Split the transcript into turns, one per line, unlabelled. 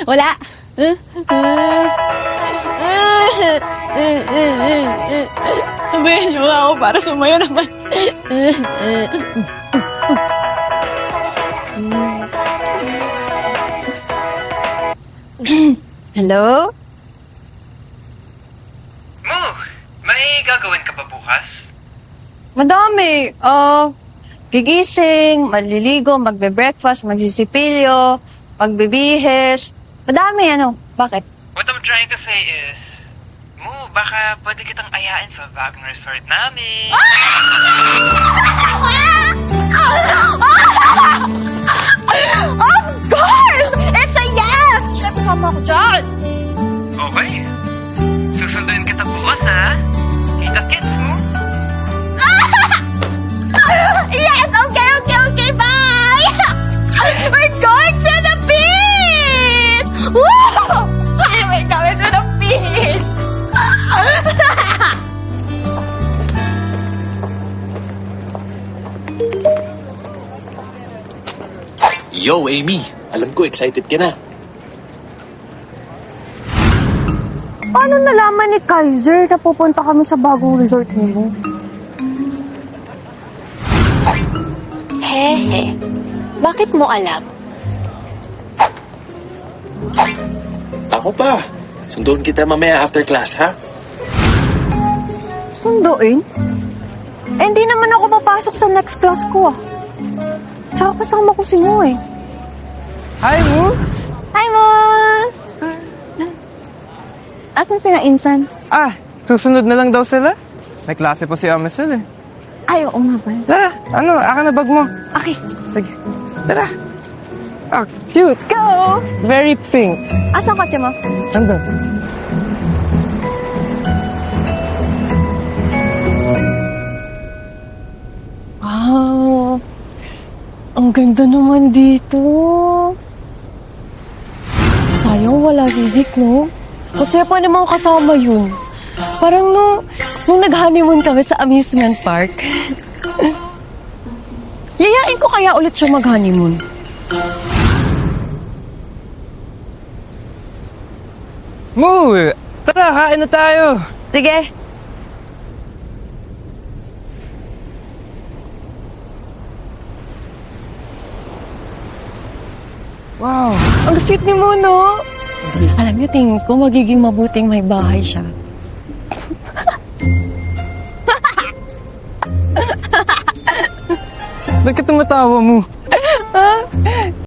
Wala. Sabihin niyo nga ako para sumayo naman. Hello?
Mo, may gagawin ka ba bukas?
Madami. Gigising, maliligo, magbe-breakfast, magsisipilyo, magbibihis. Madami, ano? Bakit?
What I'm trying to say is, Mo, baka pwede kitang ayain sa bagong resort namin.
Of course! It's a yes! Shit, sama ko dyan!
Okay. Susunduin kita bukas, ha? Kita-kits mo.
Yes! Okay, bye! We're going to the beach! Woo! We're going to the beach!
Yo, Amy! Alam ko, excited ka na.
Paano nalaman ni Kaiser na pupunta kami sa bagong resort mo? Hehe. Bakit mo alam?
Ako pa. Sunduin kita mamaya after class, ha?
Sunduin? Eh, hindi naman ako papasok sa next class ko, ah. Tsaka kasama ko si Mo, eh.
Hi, Mo!
Hi, Mo! Asan sila Insan?
Susunod na lang daw sila. May klase pa si Amesel eh.
Ay, oo nga ba?
Tara, akin na bag mo.
Okay.
Sige, tara. Cute.
Go!
Very pink.
Asan kotse mo?
Nandun.
Wow! Ang ganda naman dito. Sayang wala si Vic, no? Kasi pa naman kasama yun. Parang nung nag-honeymoon kami sa amusement park. Yayain ko kaya ulit siya mag-honeymoon.
Mo, tara, kain na tayo.
Sige.
Wow.
Ang sweet ni Mo, no? Alam niyo, tingin ko magiging mabuting may bahay siya.
Ba't ka tumatawa mo?